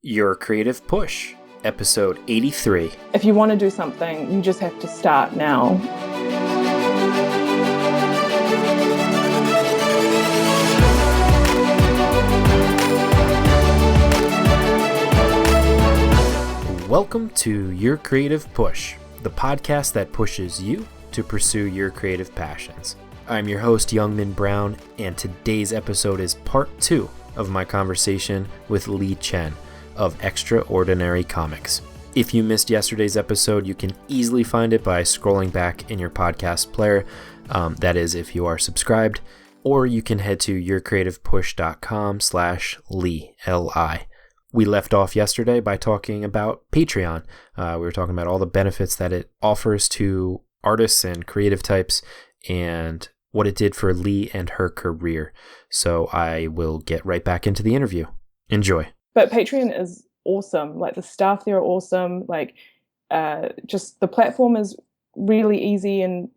Your Creative Push, episode 83. If you want to do something, you just have to start now. Welcome to Your Creative Push, the podcast that pushes you to pursue your creative passions. I'm your host, Youngman Brown, and today's episode is part 2 of my conversation with Chen of Extraordinary Comics. If you missed yesterday's episode, you can easily find it by scrolling back in your podcast player. That is, if you are subscribed, or you can head to yourcreativepush.com/Li, L-I. We left off yesterday by talking about Patreon. We were talking about all the benefits that it offers to artists and creative types and what it did for Li and her career. So I will get right back into the interview. Enjoy. But Patreon is awesome. Like, the staff there are awesome. Like, just the platform is really easy and,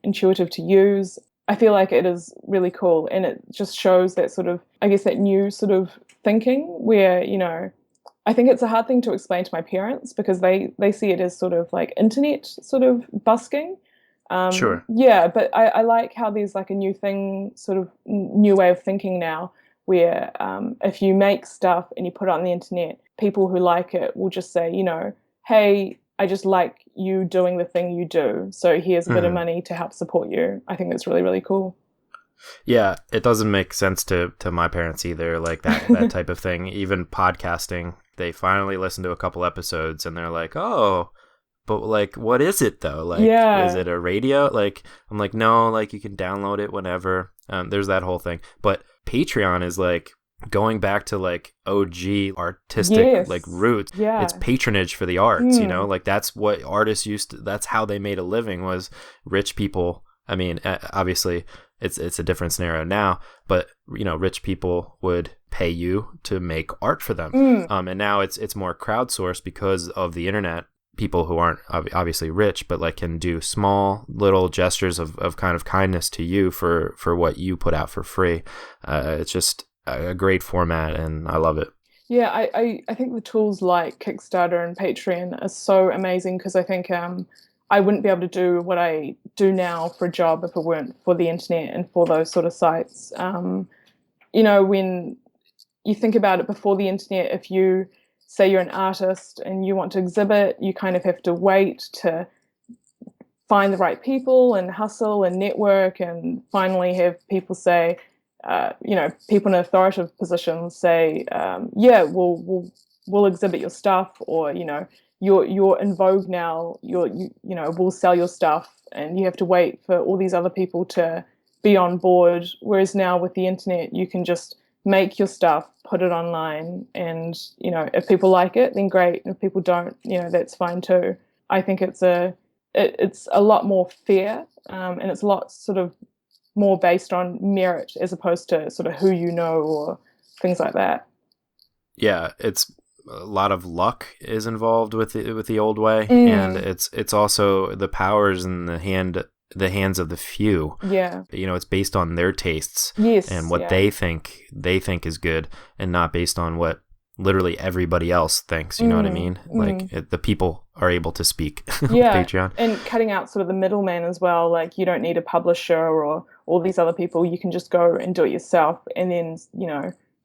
intuitive to use. I feel like it is really cool, and it just shows that sort of, I guess, that new sort of thinking where, I think it's a hard thing to explain to my parents because they see it as sort of like internet sort of busking. Sure. Yeah, but I like how there's like a new thing, sort of new way of thinking now, where if you make stuff and you put it on the internet, people who like it will just say, hey, I just like you doing the thing you do, so here's a bit of money to help support you. I think that's really, really cool. Yeah, it doesn't make sense to my parents either, like that type of thing. Even podcasting, they finally listened to a couple episodes and they're like, oh, but like, what is it though? Like, Is it a radio? Like, I'm like, no, like you can download it whenever. There's that whole thing. But Patreon is like going back to like OG artistic like roots. Yeah. It's patronage for the arts, like that's what artists used to, that's how they made a living, was rich people. I mean, obviously it's a different scenario now, but rich people would pay you to make art for them. And now it's more crowdsourced because of the internet. People who aren't obviously rich, but like can do small little gestures of kind of kindness to you for what you put out for free. It's just a great format, and I love it. Yeah, I think the tools like Kickstarter and Patreon are so amazing because I think I wouldn't be able to do what I do now for a job if it weren't for the internet and for those sort of sites. When you think about it, before the internet, if you say you're an artist and you want to exhibit, you kind of have to wait to find the right people and hustle and network and finally have people say, people in authoritative positions say, we'll exhibit your stuff, or, you're in vogue now, we'll sell your stuff, and you have to wait for all these other people to be on board. Whereas now with the internet, you can just make your stuff, put it online, and if people like it, then great, and if people don't, that's fine too. I think it's a lot more fair, and it's a lot sort of more based on merit as opposed to sort of who or things like that. Yeah, it's a lot of luck is involved with the old way, and it's also the powers in the hands of the few. Yeah. It's based on their tastes. Yes, and what they think is good, and not based on what literally everybody else thinks. You know what I mean? Like the people are able to speak. Yeah. Patreon. And cutting out sort of the middleman as well. Like, you don't need a publisher or all these other people. You can just go and do it yourself, and then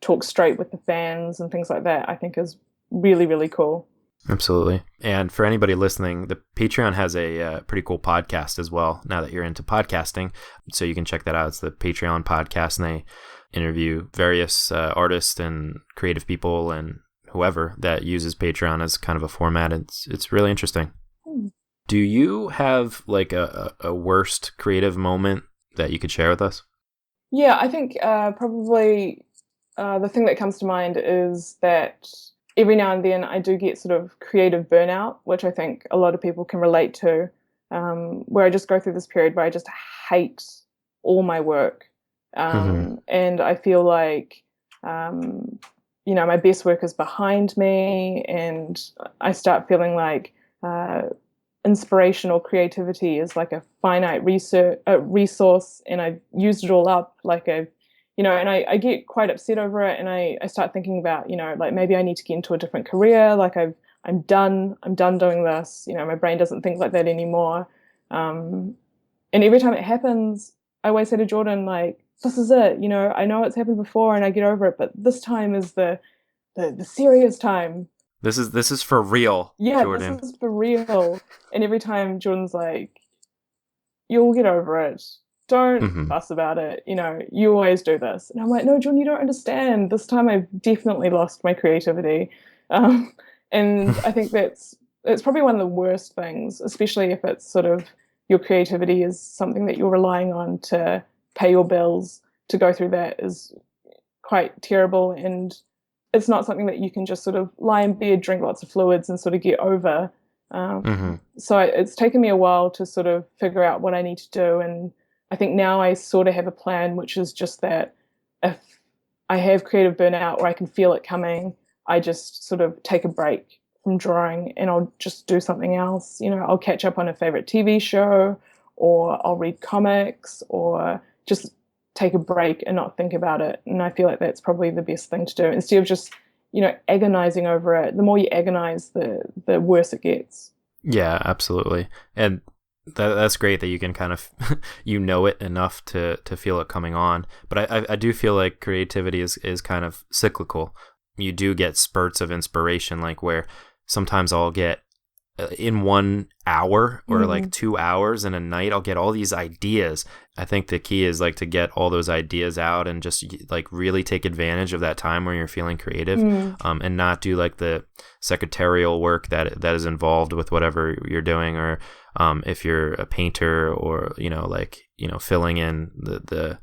talk straight with the fans and things like that. I think is really, really cool. Absolutely. And for anybody listening, the Patreon has a pretty cool podcast as well, now that you're into podcasting. So you can check that out. It's the Patreon podcast, and they interview various artists and creative people and whoever that uses Patreon as kind of a format. It's really interesting. Do you have like a worst creative moment that you could share with us? Yeah, I think probably the thing that comes to mind is that every now and then I do get sort of creative burnout, which I think a lot of people can relate to, where I just go through this period where I just hate all my work. And I feel like, my best work is behind me, and I start feeling like inspiration or creativity is like a finite resource, and I've used it all up. Like, I've and I get quite upset over it, and I start thinking about, like maybe I need to get into a different career. Like I'm done doing this. My brain doesn't think like that anymore. And every time it happens, I always say to Jordan, like, this is it. I know it's happened before and I get over it, but this time is the serious time. This is for real, Yeah, this Jordan. is for real. And every time Jordan's like, you'll get over it. Don't Hmm. fuss about it. You always do this. And I'm like, no, Jordan, you don't understand. This time I've definitely lost my creativity. Um, and I think it's probably one of the worst things, especially if it's sort of your creativity is something that you're relying on to pay your bills. To go through that is quite terrible, and it's not something that you can just sort of lie in bed, drink lots of fluids, and sort of get over. Hmm. So it's taken me a while to sort of figure out what I need to do, and I think now I sort of have a plan, which is just that if I have creative burnout or I can feel it coming, I just sort of take a break from drawing and I'll just do something else. I'll catch up on a favorite TV show, or I'll read comics, or just take a break and not think about it. And I feel like that's probably the best thing to do instead of just, agonizing over it. The more you agonize, the worse it gets. Yeah, absolutely. And that's great that you can kind of it enough to feel it coming on. But I do feel like creativity is kind of cyclical. You do get spurts of inspiration, like where sometimes I'll get in 1 hour or like 2 hours in a night, I'll get all these ideas. I think the key is like to get all those ideas out and just like really take advantage of that time where you're feeling creative, and not do like the secretarial work that is involved with whatever you're doing, or if you're a painter, or filling in the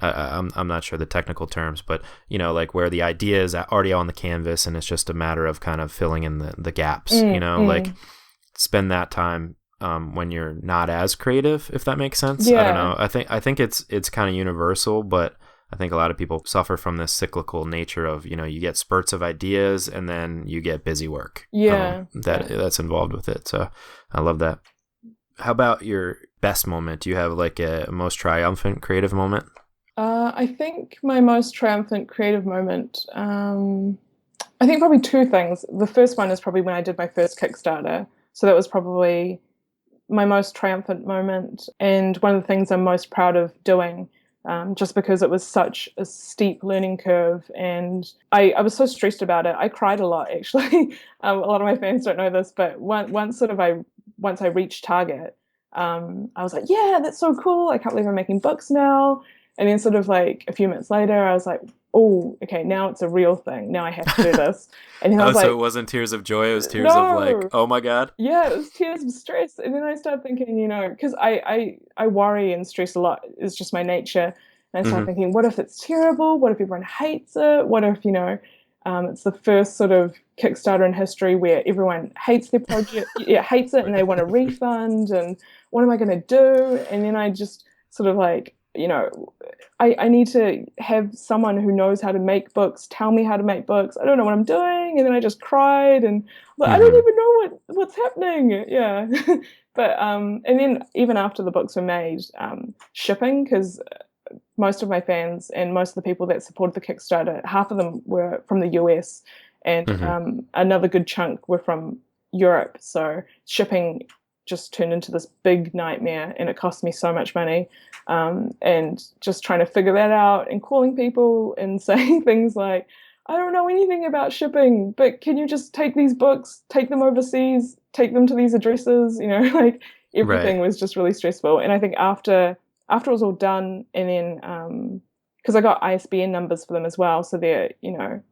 I'm not sure the technical terms, but like where the idea is already on the canvas and it's just a matter of kind of filling in the gaps. Like spend that time when you're not as creative, if that makes sense. Yeah. I don't know. I think it's kind of universal, but I think a lot of people suffer from this cyclical nature of you get spurts of ideas and then you get busy work. Yeah. That's involved with it. So I love that. How about your best moment? Do you have like a most triumphant creative moment? I think my most triumphant creative moment, I think probably two things. The first one is probably when I did my first Kickstarter. So that was probably my most triumphant moment, and one of the things I'm most proud of doing, just because it was such a steep learning curve. And I was so stressed about it. I cried a lot, actually. A lot of my fans don't know this, but once I reached target, I was like, yeah, that's so cool. I can't believe I'm making books now. And then sort of like a few minutes later, I was like, oh, okay, now it's a real thing. Now I have to do this. And then I was So like, it wasn't tears of joy, it was tears of like, no. oh my God. Yeah, it was tears of stress. And then I started thinking, because I worry and stress a lot. It's just my nature. And I started Hmm. thinking, what if it's terrible? What if everyone hates it? What if, it's the first sort of Kickstarter in history where everyone hates their project, yeah, hates it, and they want a refund. And what am I going to do? And then I just sort of like, I need to have someone who knows how to make books tell me how to make books. I don't know what I'm doing. And then I just cried and I don't Hmm. even know what's happening. Yeah. But and then even after the books were made, shipping, because most of my fans and most of the people that supported the Kickstarter, half of them were from the US, and Hmm. another good chunk were from Europe. So shipping just turned into this big nightmare, and it cost me so much money. And just trying to figure that out and calling people and saying things like, I don't know anything about shipping, but can you just take these books, take them overseas, take them to these addresses? Like Right. everything was just really stressful. And I think after it was all done, and then because I got ISBN numbers for them as well, so they're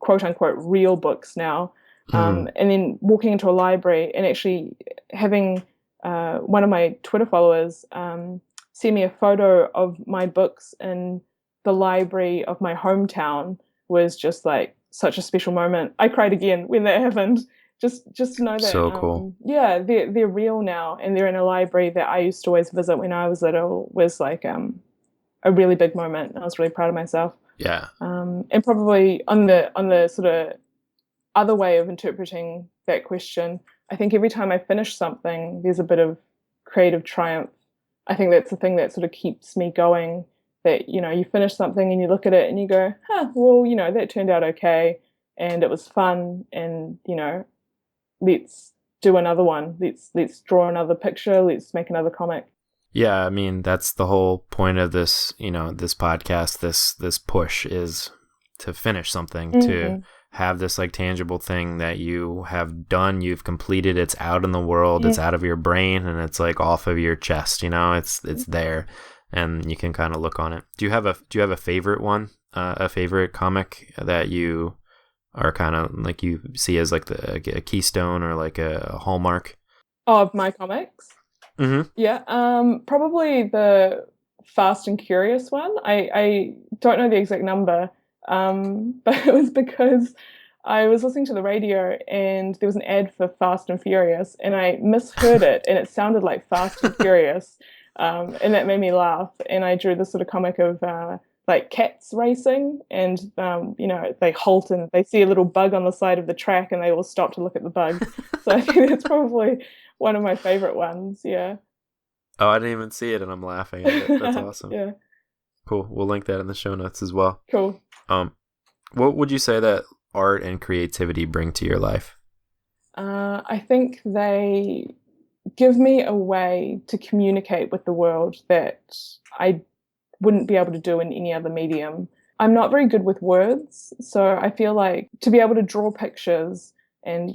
quote unquote real books now. Hmm. And then walking into a library and actually having one of my Twitter followers send me a photo of my books in the library of my hometown was just like such a special moment. I cried again when that happened. Just to know that So cool. yeah, they're real now, and they're in a library that I used to always visit when I was little, was like a really big moment. I was really proud of myself. Yeah. And probably on the sort of other way of interpreting that question, I think every time I finish something, there's a bit of creative triumph. I think that's the thing that sort of keeps me going, that, you finish something and you look at it and you go, huh, well, that turned out okay and it was fun, and, let's do another one. Let's draw another picture. Let's make another comic. Yeah, I mean, that's the whole point of this, this podcast, this push is to finish something, to have this like tangible thing that you have done, you've completed, it's out in the world, it's out of your brain, and it's like off of your chest, it's there, and you can kind of look on it. Do you have a favorite one, a favorite comic that you are kind of like you see as like a keystone or like a hallmark of my comics? Yeah, probably the Fast and Curious one. I don't know the exact number, but it was because I was listening to the radio and there was an ad for Fast and Furious, and I misheard it, and it sounded like Fast and Furious, and that made me laugh. And I drew this sort of comic of like cats racing, and they halt and they see a little bug on the side of the track, and they all stop to look at the bug. So I think that's probably one of my favorite ones. Yeah. Oh, I didn't even see it, and I'm laughing at it. That's awesome. Yeah. Cool. We'll link that in the show notes as well. Cool. What would you say that art and creativity bring to your life? I think they give me a way to communicate with the world that I wouldn't be able to do in any other medium. I'm not very good with words, so I feel like to be able to draw pictures and,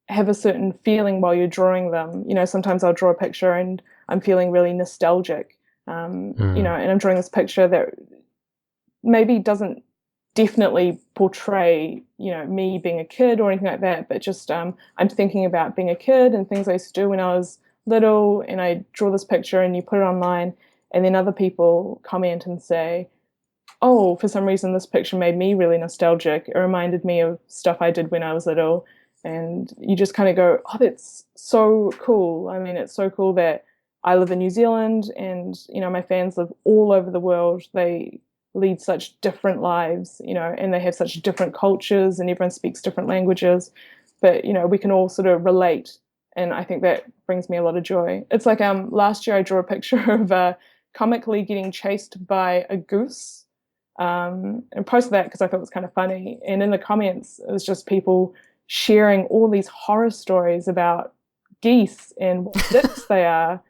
have a certain feeling while you're drawing them. Sometimes I'll draw a picture and I'm feeling really nostalgic, and I'm drawing this picture that maybe doesn't definitely portray, me being a kid or anything like that, but just I'm thinking about being a kid and things I used to do when I was little, and I draw this picture and you put it online, and then other people comment and say, oh, for some reason this picture made me really nostalgic. It reminded me of stuff I did when I was little. And you just kind of go, oh, that's so cool. I mean, it's so cool that I live in New Zealand and, my fans live all over the world. They lead such different lives, and they have such different cultures, and everyone speaks different languages. But, we can all sort of relate. And I think that brings me a lot of joy. It's like last year I drew a picture of comically getting chased by a goose, and posted that because I thought it was kind of funny. And in the comments, it was just people sharing all these horror stories about geese and what dicks they are.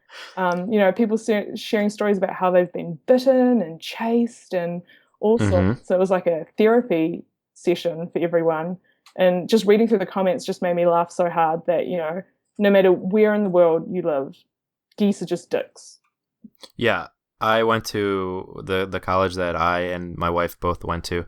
People sharing stories about how they've been bitten and chased and all sorts. So it was like a therapy session for everyone. And just reading through the comments just made me laugh so hard that, no matter where in the world you live, geese are just dicks. Yeah. I went to the college that I and my wife both went to.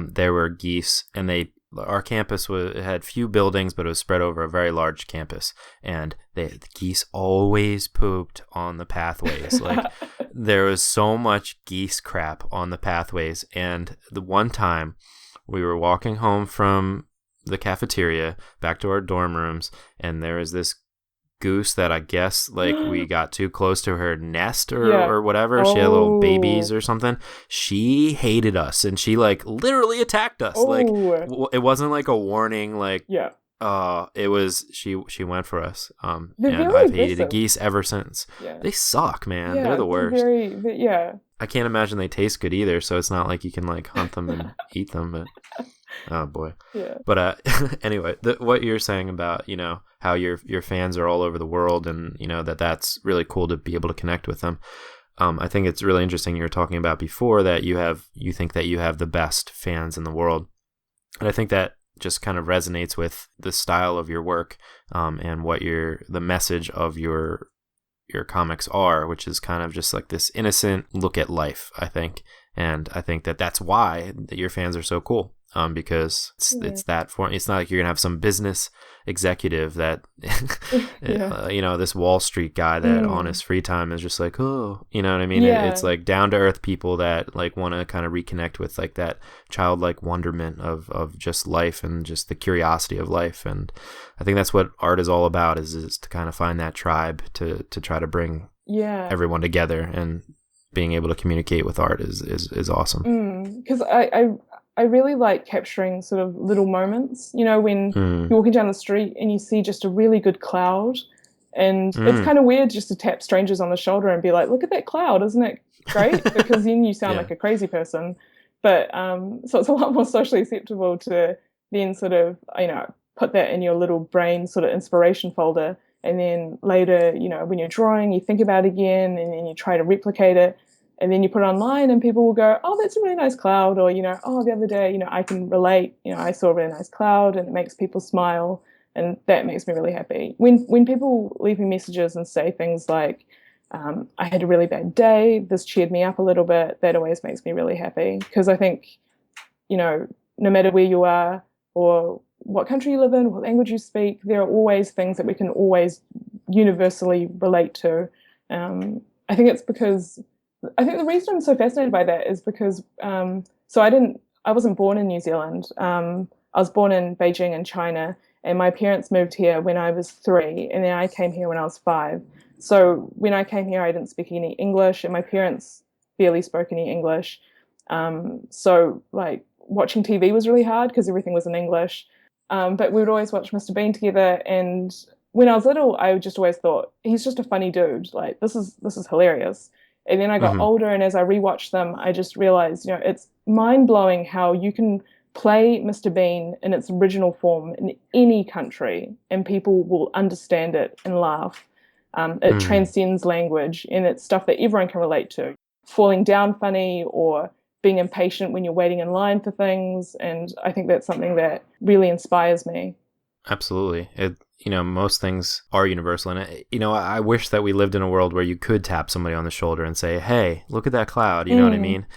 There were geese, and our campus had few buildings, but it was spread over a very large campus, and the geese always pooped on the pathways. Like there was so much geese crap on the pathways. And the one time we were walking home from the cafeteria back to our dorm rooms, and there was this goose that I guess like we got too close to her nest or whatever. She had little babies or something. She hated us, and she like literally attacked us. Like it wasn't like a warning, like it was she went for us. And I've hated the geese ever since. They suck, man. They're the worst. I can't imagine they taste good either, so it's not like you can like hunt them and eat them, but oh boy. But anyway, what you're saying about, how your fans are all over the world, and that's really cool to be able to connect with them. I think it's really interesting. You were talking about before that you think that you have the best fans in the world, and I think that just kind of resonates with the style of your work, and what the message of your comics are, which is kind of just like this innocent look at life, I think. And I think that's why your fans are so cool. Because it's that form. It's not like you're gonna have some business executive that, this Wall Street guy that on his free time is just like, oh, you know what I mean? It's like down to earth people that like want to kind of reconnect with like that childlike wonderment of just life and just the curiosity of life. And I think that's what art is all about, is to kind of find that tribe to try to bring everyone together, and being able to communicate with art is awesome. Because I really like capturing sort of little moments, when you're walking down the street and you see just a really good cloud, And it's Mm. kind of weird just to tap strangers on the shoulder and be like, look at that cloud, isn't it great? Because then you sound Yeah. like a crazy person. But so it's a lot more socially acceptable to then sort of, put that in your little brain sort of inspiration folder. And then later, when you're drawing, you think about it again and then you try to replicate it. And then you put it online and people will go, oh, that's a really nice cloud. Or, oh, the other day, I can relate, I saw a really nice cloud and it makes people smile. And that makes me really happy. When people leave me messages and say things like, I had a really bad day, this cheered me up a little bit, that always makes me really happy. Because I think, no matter where you are or what country you live in, what language you speak, there are always things that we can always universally relate to. I think the reason I'm so fascinated by that is because, I wasn't born in New Zealand. I was born in Beijing in China, and my parents moved here when I was 3, and then I came here when I was 5. So when I came here, I didn't speak any English, and my parents barely spoke any English. So like watching TV was really hard because everything was in English. But we would always watch Mr. Bean together, and when I was little, I just always thought he's just a funny dude. Like this is hilarious. And then I got older, and as I rewatched them, I just realized, it's mind blowing how you can play Mr. Bean in its original form in any country, and people will understand it and laugh. It transcends language, and it's stuff that everyone can relate to. Falling down funny or being impatient when you're waiting in line for things, and I think that's something that really inspires me. Absolutely. Most things are universal. And, I wish that we lived in a world where you could tap somebody on the shoulder and say, hey, look at that cloud. You know what I mean?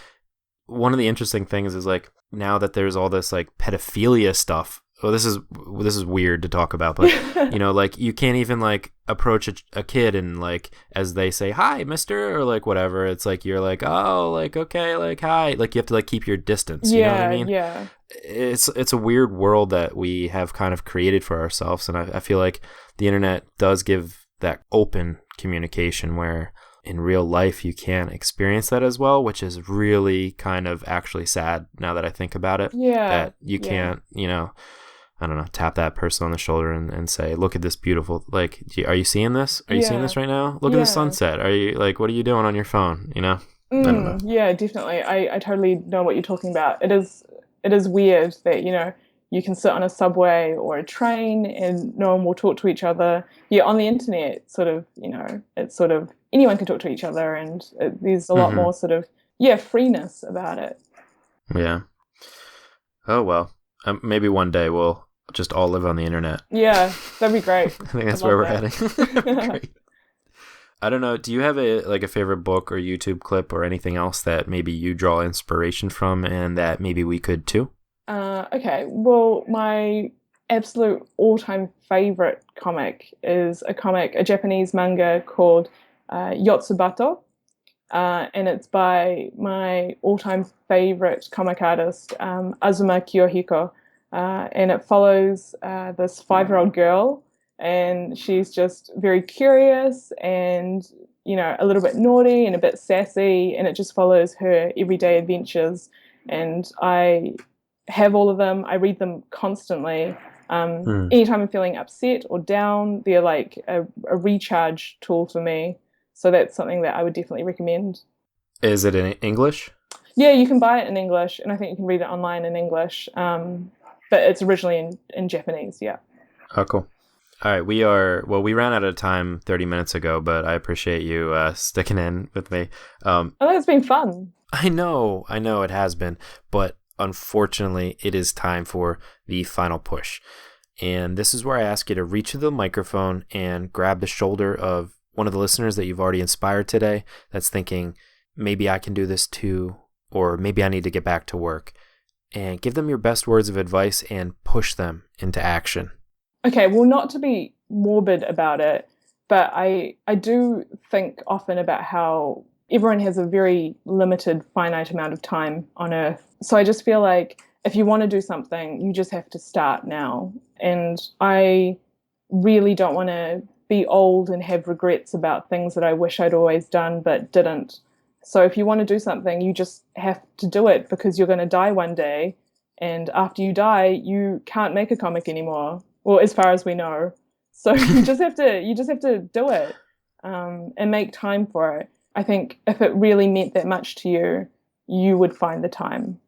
One of the interesting things is like now that there's all this like pedophilia stuff. Well, this is weird to talk about, but like you can't even like approach a kid and like as they say hi, mister, or like whatever. It's like you're like, oh, like okay, like hi, like you have to like keep your distance. You know what I mean? Yeah. It's a weird world that we have kind of created for ourselves, and I feel like the internet does give that open communication where in real life you can't experience that as well, which is really kind of actually sad now that I think about it. Yeah. That you can't, I don't know, tap that person on the shoulder and say, look at this beautiful, like, are you seeing this? Are you seeing this right now? Look at the sunset. Are you like, what are you doing on your phone? I don't know. Yeah, definitely. I totally know what you're talking about. It is weird that, you can sit on a subway or a train and no one will talk to each other. Yeah, on the internet, it's sort of anyone can talk to each other, and there's a lot more sort of, freeness about it. Yeah. Oh, well, maybe one day we'll just all live on the internet. Yeah, that'd be great. I think that's where we're heading. Great. I don't know. Do you have a favorite book or YouTube clip or anything else that maybe you draw inspiration from and that maybe we could too? Okay. Well, my absolute all-time favorite comic is a Japanese manga called Yotsubato. And it's by my all-time favorite comic artist, Azuma Kiyohiko. And it follows this 5-year-old girl, and she's just very curious and, a little bit naughty and a bit sassy, and it just follows her everyday adventures. And I have all of them. I read them constantly. Anytime I'm feeling upset or down, they're like a recharge tool for me. So that's something that I would definitely recommend. Is it in English? Yeah, you can buy it in English, and I think you can read it online in English. But it's originally in Japanese, yeah. Oh, cool. All right, we ran out of time 30 minutes ago, but I appreciate you sticking in with me. I think it's been fun. I know it has been, but unfortunately, it is time for the final push. And this is where I ask you to reach to the microphone and grab the shoulder of one of the listeners that you've already inspired today that's thinking, maybe I can do this too, or maybe I need to get back to work, and give them your best words of advice and push them into action. Okay, well, not to be morbid about it, but I do think often about how everyone has a very limited, finite amount of time on Earth. So I just feel like if you want to do something, you just have to start now. And I really don't want to be old and have regrets about things that I wish I'd always done but didn't. So if you want to do something, you just have to do it, because you're going to die one day. And after you die, you can't make a comic anymore, well, as far as we know. So you just have to do it, and make time for it. I think if it really meant that much to you, you would find the time.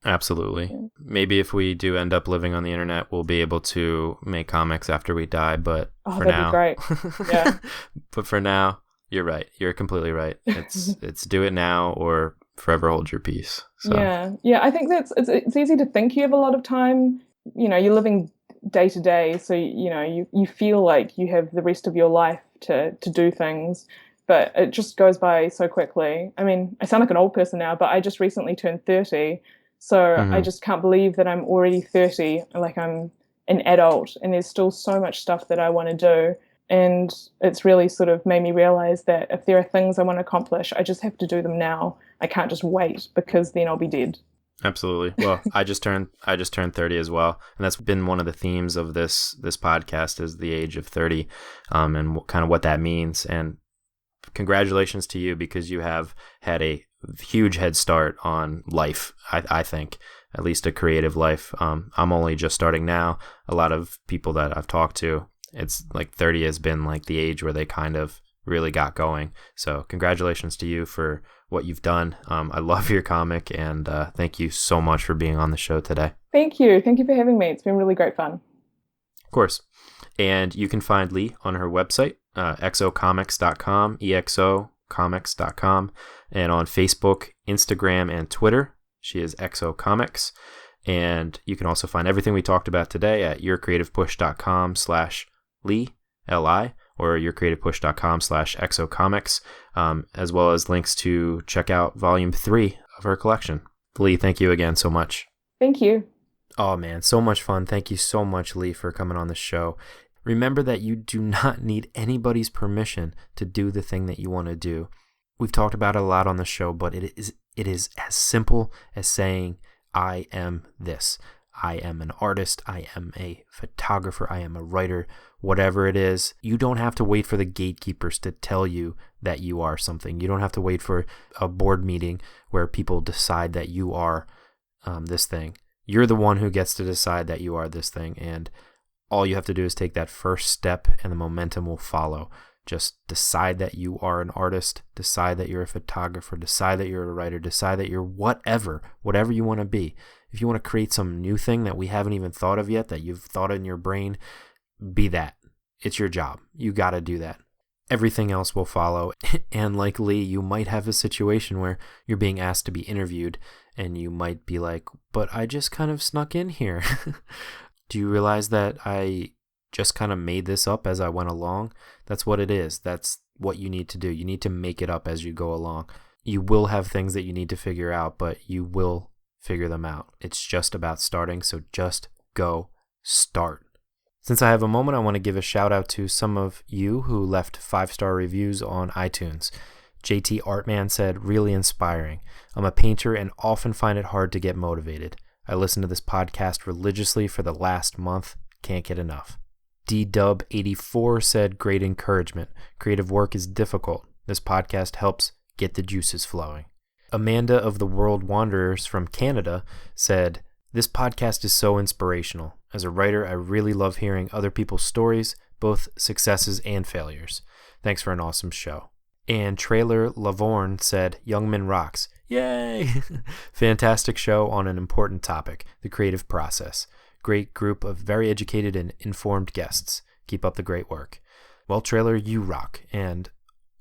Absolutely. Yeah. Maybe if we do end up living on the internet, we'll be able to make comics after we die. But Oh, for that'd now, be great. Yeah. but for now, you're right. You're completely right. It's do it now or forever hold your peace. So Yeah. I think it's easy to think you have a lot of time. You're living day to day, so you feel like you have the rest of your life to do things, but it just goes by so quickly. I mean, I sound like an old person now, but I just recently turned 30, so I mhm. just can't believe that I'm already 30. Like, I'm an adult, and there's still so much stuff that I want to do. And it's really sort of made me realize that if there are things I want to accomplish, I just have to do them now. I can't just wait, because then I'll be dead. Absolutely. Well, I just turned 30 as well, and that's been one of the themes of this podcast is the age of 30, and kind of what that means. And congratulations to you, because you have had a huge head start on life. I think, at least a creative life. I'm only just starting now. A lot of people that I've talked to, it's like 30 has been like the age where they kind of really got going. So congratulations to you for what you've done. I love your comic, and thank you so much for being on the show today. Thank you. Thank you for having me. It's been really great fun. Of course. And you can find Lee on her website, exocomics.com, exocomics.com, and on Facebook, Instagram, and Twitter. She is Exocomics. And you can also find everything we talked about today at yourcreativepush.com/Lee, Li, or yourcreativepush.com/exocomics, as well as links to check out volume 3 of her collection. Lee, thank you again so much. Thank you. Oh man, so much fun. Thank you so much, Lee, for coming on the show. Remember that you do not need anybody's permission to do the thing that you want to do. We've talked about it a lot on the show, but it is as simple as saying, I am this. I am an artist. I am a photographer. I am a writer. Whatever it is, you don't have to wait for the gatekeepers to tell you that you are something. You don't have to wait for a board meeting where people decide that you are this thing. You're the one who gets to decide that you are this thing, and all you have to do is take that first step, and the momentum will follow. Just decide that you are an artist, decide that you're a photographer, decide that you're a writer, decide that you're whatever you want to be. If you want to create some new thing that we haven't even thought of yet, that you've thought in your brain, be that. It's your job. You got to do that. Everything else will follow. And like Lee, you might have a situation where you're being asked to be interviewed, and you might be like, but I just kind of snuck in here. Do you realize that I just kind of made this up as I went along? That's what it is. That's what you need to do. You need to make it up as you go along. You will have things that you need to figure out, but you will figure them out. It's just about starting, so just go start. Since I have a moment, I want to give a shout out to some of you who left 5-star reviews on iTunes. JT Artman said, really inspiring. I'm a painter and often find it hard to get motivated. I listen to this podcast religiously for the last month. Can't get enough. DDub84 said, great encouragement. Creative work is difficult. This podcast helps get the juices flowing. Amanda of the World Wanderers from Canada said, this podcast is so inspirational. As a writer, I really love hearing other people's stories, both successes and failures. Thanks for an awesome show. And Trailer Lavorne said, Youngman rocks. Yay! Fantastic show on an important topic, the creative process. Great group of very educated and informed guests. Keep up the great work. Well, Trailer, you rock, and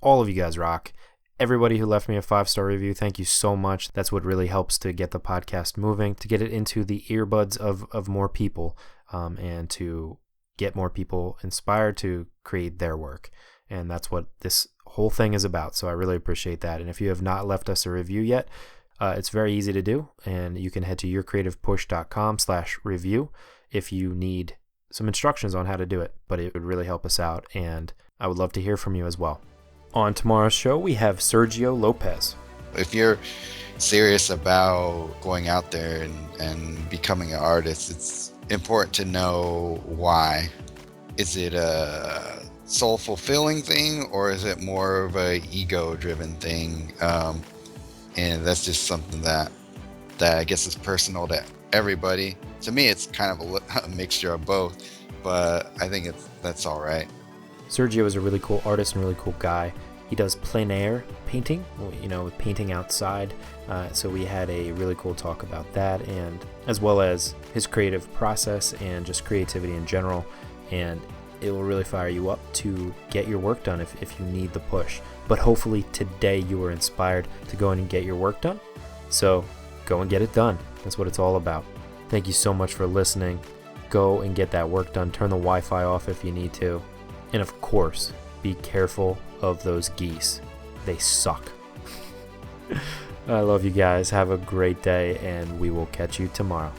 all of you guys rock. Everybody who left me a 5-star review, thank you so much. That's what really helps to get the podcast moving, to get it into the earbuds of more people, and to get more people inspired to create their work. And that's what this whole thing is about, so I really appreciate that. And if you have not left us a review yet, it's very easy to do, and you can head to yourcreativepush.com/review if you need some instructions on how to do it, but it would really help us out, and I would love to hear from you as well. On tomorrow's show, we have Sergio Lopez. If you're serious about going out there and becoming an artist, it's important to know why. Is it a soul-fulfilling thing, or is it more of a ego-driven thing? And that's just something that I guess is personal to everybody. To me, it's kind of a mixture of both. but I think that's all right. Sergio is a really cool artist and really cool guy. He does plein air painting, with painting outside. So we had a really cool talk about that, and as well as his creative process and just creativity in general. And it will really fire you up to get your work done if you need the push. But hopefully today you were inspired to go in and get your work done. So go and get it done. That's what it's all about. Thank you so much for listening. Go and get that work done. Turn the Wi-Fi off if you need to. And of course, be careful of those geese. They suck. I love you guys. Have a great day, and we will catch you tomorrow.